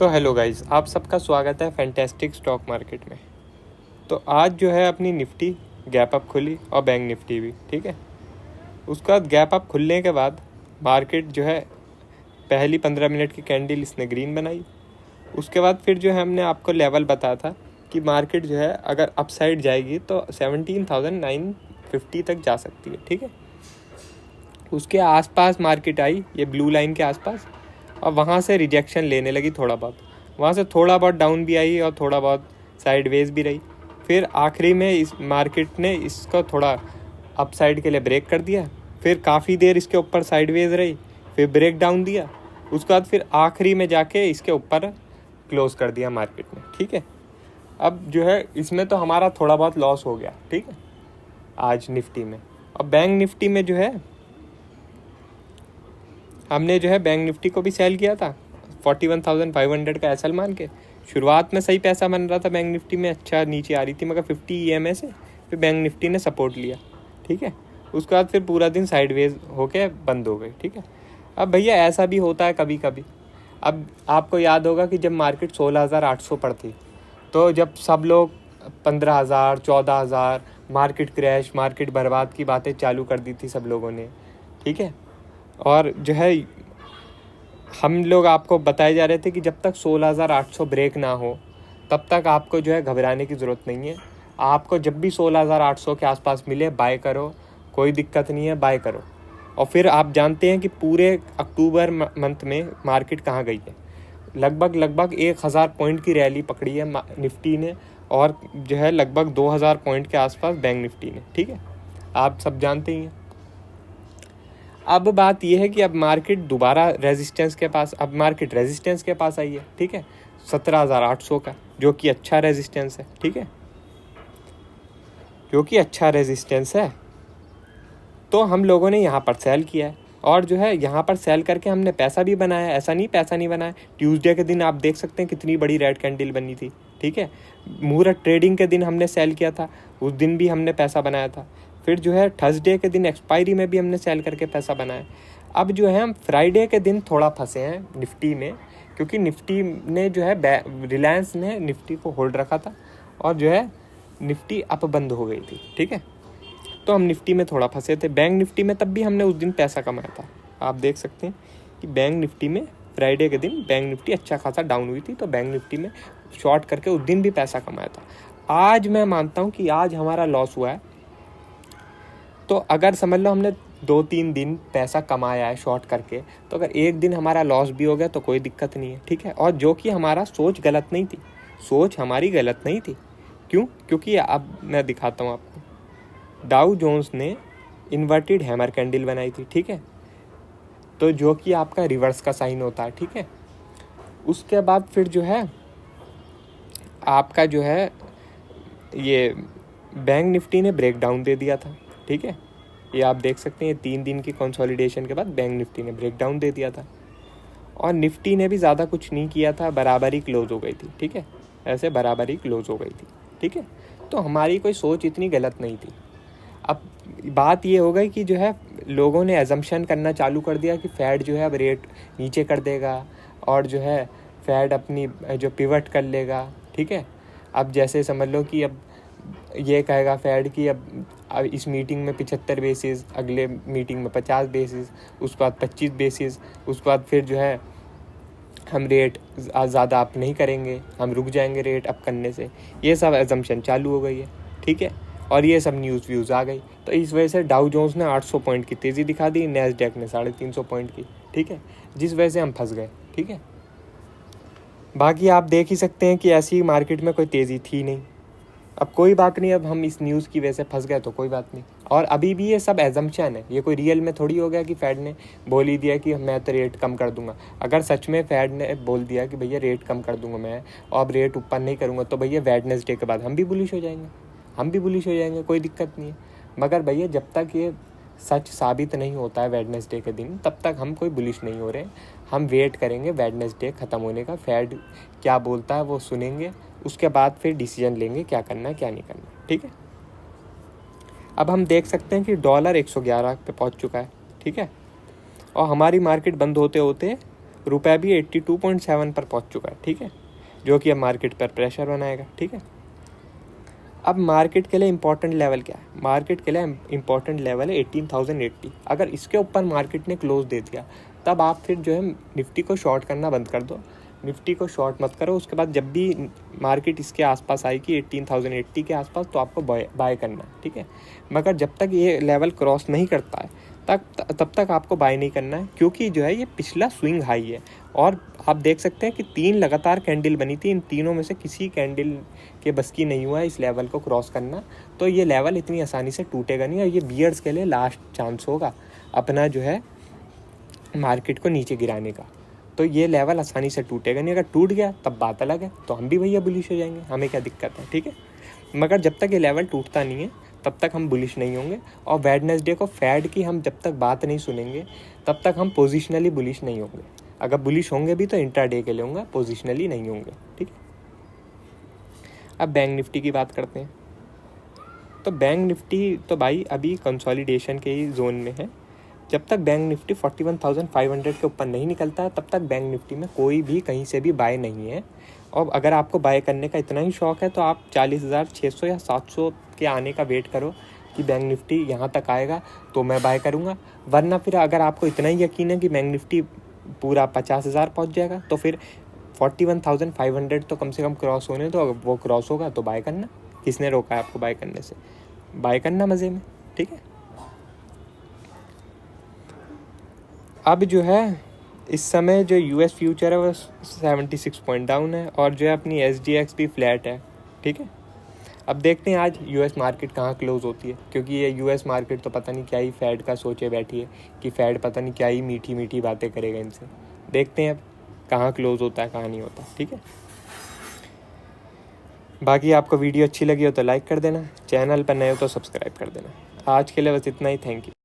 तो hello guys, आप सबका स्वागत है फैंटेस्टिक स्टॉक मार्केट में। तो आज जो है अपनी निफ्टी गैप अप खुली और बैंक निफ्टी भी, ठीक है। उसका गैप अप खुलने के बाद मार्केट जो है पहली 15 मिनट की कैंडल इसने ग्रीन बनाई। उसके बाद फिर जो है हमने आपको लेवल बताया था कि मार्केट जो है अगर अपसाइड जाएगी तो 17,950 तक जा सकती है, ठीक है। उसके आसपास मार्केट आई, ये ब्लू लाइन के आसपास, और वहाँ से रिजेक्शन लेने लगी थोड़ा बहुत। वहाँ से थोड़ा बहुत डाउन भी आई और थोड़ा बहुत साइडवेज भी रही। फिर आखिरी में इस मार्केट ने इसको थोड़ा अपसाइड के लिए ब्रेक कर दिया। फिर काफ़ी देर इसके ऊपर साइडवेज रही, फिर ब्रेक डाउन दिया। उसके बाद फिर आखिरी में जाके इसके ऊपर क्लोज कर दिया मार्केट ने, ठीक है। अब जो है इसमें तो हमारा थोड़ा बहुत लॉस हो गया, ठीक है, आज निफ्टी में। और बैंक निफ्टी में जो है हमने जो है बैंक निफ्टी को भी सेल किया था 41,500 का एसएल मान के। शुरुआत में सही पैसा बन रहा था बैंक निफ्टी में, अच्छा नीचे आ रही थी, मगर 50 ईएमए से फिर बैंक निफ्टी ने सपोर्ट लिया, ठीक है। उसके बाद फिर पूरा दिन साइडवेज होके बंद हो गई, ठीक है। अब भैया ऐसा भी होता है कभी कभी। अब आपको याद होगा कि जब मार्केट 16,800 पर थी, तो जब सब लोग 15,000 14,000 मार्केट क्रैश, मार्केट बर्बाद की बातें चालू कर दी थी सब लोगों ने, ठीक है। और जो है हम लोग आपको बताए जा रहे थे कि जब तक 16,800 ब्रेक ना हो तब तक आपको जो है घबराने की ज़रूरत नहीं है। आपको जब भी 16,800 के आसपास मिले बाय करो, कोई दिक्कत नहीं है, बाय करो। और फिर आप जानते हैं कि पूरे अक्टूबर मंथ में मार्केट कहाँ गई है। लगभग 1,000 पॉइंट की रैली पकड़ी है निफ्टी ने, और जो है लगभग 2,000 पॉइंट के आसपास बैंक निफ्टी ने, ठीक है। आप सब जानते ही हैं। अब बात यह है कि अब मार्केट दोबारा रेजिस्टेंस के पास, अब मार्केट रेजिस्टेंस के पास आई है, ठीक है, 17,800 का, जो कि अच्छा रेजिस्टेंस है, ठीक है, जो कि अच्छा रेजिस्टेंस है। तो हम लोगों ने यहाँ पर सेल किया है, और जो है यहाँ पर सेल करके हमने पैसा भी बनाया है। ऐसा नहीं पैसा नहीं बनाया। ट्यूसडे के दिन आप देख सकते हैं कितनी बड़ी रेड कैंडल बनी थी, ठीक है। मुहूर्त ट्रेडिंग के दिन हमने सेल किया था, उस दिन भी हमने पैसा बनाया था। फिर जो है थर्सडे के दिन एक्सपायरी में भी हमने सेल करके पैसा बनाया। अब जो है हम फ्राइडे के दिन थोड़ा फंसे हैं निफ्टी में, क्योंकि निफ्टी ने जो है रिलायंस ने निफ्टी को होल्ड रखा था, और जो है निफ्टी अप बंद हो गई थी, ठीक है। तो हम निफ्टी में थोड़ा फंसे थे। बैंक निफ्टी में तब भी हमने उस दिन पैसा कमाया था। आप देख सकते हैं कि बैंक निफ्टी में फ्राइडे के दिन बैंक निफ्टी अच्छा खासा डाउन हुई थी, तो बैंक निफ्टी में शॉर्ट करके उस दिन भी पैसा कमाया था। आज मैं मानता हूँ कि आज हमारा लॉस हुआ है। तो अगर समझ लो हमने 2-3 दिन पैसा कमाया है शॉर्ट करके, तो अगर एक दिन हमारा लॉस भी हो गया तो कोई दिक्कत नहीं है, ठीक है। और जो कि हमारा सोच गलत नहीं थी, सोच हमारी गलत नहीं थी। क्यों? क्योंकि अब मैं दिखाता हूँ आपको। डाउ जोन्स ने इन्वर्टेड हैमर कैंडल बनाई थी, ठीक है, तो जो कि आपका रिवर्स का साइन होता है, ठीक है। उसके बाद फिर जो है आपका जो है ये बैंक निफ्टी ने ब्रेक डाउन दे दिया था, ठीक है। ये आप देख सकते हैं 3 दिन की कंसोलिडेशन के बाद बैंक निफ्टी ने ब्रेक डाउन दे दिया था, और निफ्टी ने भी ज़्यादा कुछ नहीं किया था, बराबर ही क्लोज हो गई थी, ठीक है। ऐसे बराबर ही क्लोज हो गई थी, ठीक है। तो हमारी कोई सोच इतनी गलत नहीं थी। अब बात ये हो गई कि जो है लोगों ने एजम्पशन करना चालू कर दिया कि फेड जो है अब रेट नीचे कर देगा, और जो है फेड अपनी जो पिवट कर लेगा, ठीक है। अब जैसे समझ लो कि अब ये कहेगा फेड कि अब इस मीटिंग में 75 बेसिस, अगले मीटिंग में 50 बेसिस, उसके बाद 25 बेसिस, उसके बाद फिर जो है हम रेट ज़्यादा अप नहीं करेंगे, हम रुक जाएंगे रेट अप करने से। ये सब एजम्पशन चालू हो गई है, ठीक है। और ये सब न्यूज़ व्यूज़ आ गई, तो इस वजह से डाउ जोन्स ने 800 पॉइंट की तेज़ी दिखा दी, नैस्डैक ने 350 पॉइंट की, ठीक है, जिस वजह से हम फंस गए, ठीक है। बाकी आप देख ही सकते हैं कि ऐसी मार्केट में कोई तेज़ी थी नहीं। अब कोई बात नहीं, अब हम इस न्यूज़ की वजह से फंस गए तो कोई बात नहीं। और अभी भी ये सब एजम्पशन है, ये कोई रियल में थोड़ी हो गया कि फेड ने बोल ही दिया कि मैं तो रेट कम कर दूंगा। अगर सच में फेड ने बोल दिया कि भैया रेट कम कर दूंगा मैं, और अब रेट ऊपर नहीं करूंगा, तो भैया वेडनेसडे के बाद हम भी बुलिश हो जाएंगे, हम भी बुलिश हो जाएंगे, कोई दिक्कत नहीं है। मगर भैया जब तक ये सच साबित नहीं होता है वेडनेसडे के दिन, तब तक हम कोई बुलिश नहीं हो रहे। हम वेट करेंगे वेडनेसडे ख़त्म होने का, फेड क्या बोलता है वो सुनेंगे, उसके बाद फिर डिसीजन लेंगे क्या करना है क्या नहीं करना, ठीक है। अब हम देख सकते हैं कि डॉलर 111 पे पहुंच चुका है, ठीक है। और हमारी मार्केट बंद होते होते रुपया भी 82.7 पर पहुंच चुका है, ठीक है, जो कि अब मार्केट पर प्रेशर बनाएगा, ठीक है। अब मार्केट के लिए इंपॉर्टेंट लेवल क्या है? मार्केट के लिए इंपॉर्टेंट लेवल है 18,080। अगर इसके ऊपर मार्केट ने क्लोज दे दिया तब आप फिर जो है निफ्टी को शॉर्ट करना बंद कर दो, निफ्टी को शॉर्ट मत करो। उसके बाद जब भी मार्केट इसके आसपास आएगी 18,080 के आसपास तो आपको बाय करना है, ठीक है। मगर जब तक ये लेवल क्रॉस नहीं करता है तब तक आपको बाय नहीं करना है, क्योंकि जो है ये पिछला स्विंग हाई है। और आप देख सकते हैं कि 3 लगातार कैंडल बनी थी, इन तीनों में से किसी कैंडल के बस की नहीं हुआ इस लेवल को क्रॉस करना। तो ये लेवल इतनी आसानी से टूटेगा नहीं, और ये बियर्स के लिए लास्ट चांस होगा अपना जो है मार्केट को नीचे गिराने का। तो ये लेवल आसानी से टूटेगा नहीं, अगर टूट गया तब बात अलग है, तो हम भी भैया बुलिश हो जाएंगे, हमें क्या दिक्कत है, ठीक है। मगर जब तक ये लेवल टूटता नहीं है तब तक हम बुलिश नहीं होंगे। और वेडनेसडे को फेड की हम जब तक बात नहीं सुनेंगे तब तक हम पोजिशनली बुलिश नहीं होंगे। अगर बुलिश होंगे भी तो इंट्राडे के लिए होंगे, पोजिशनली नहीं होंगे, ठीक है। अब बैंक निफ्टी की बात करते हैं। तो बैंक निफ्टी तो भाई अभी कंसोलिडेशन के ही जोन में है। जब तक बैंक निफ्टी 41,500 के ऊपर नहीं निकलता तब तक बैंक निफ्टी में कोई भी कहीं से भी बाय नहीं है। और अगर आपको बाय करने का इतना ही शौक है तो आप 40,600 या 700 के आने का वेट करो कि बैंक निफ्टी यहाँ तक आएगा तो मैं बाय करूँगा। वरना फिर अगर आपको इतना ही यकीन है कि बैंक निफ्टी पूरा 50,000 पहुँच जाएगा तो फिर 41,500 तो कम से कम क्रॉस होने, तो वो क्रॉस होगा तो बाय करना। किसने रोका है आपको बाय करने से? बाय करना मज़े में, ठीक है। अब जो है इस समय जो यूएस फ्यूचर है वो 76 पॉइंट डाउन है, और जो है अपनी SGX भी फ्लैट है, ठीक है। अब देखते हैं आज यूएस मार्केट कहाँ क्लोज होती है, क्योंकि ये यूएस मार्केट तो पता नहीं क्या ही फेड का सोचे बैठी है कि फेड पता नहीं क्या ही मीठी मीठी बातें करेगा इनसे। देखते हैं अब कहाँ क्लोज होता है कहाँ नहीं होता, ठीक है। बाकी आपको वीडियो अच्छी लगी हो तो लाइक कर देना, चैनल पर नए हो तो सब्सक्राइब कर देना। आज के लिए बस इतना ही, थैंक यू।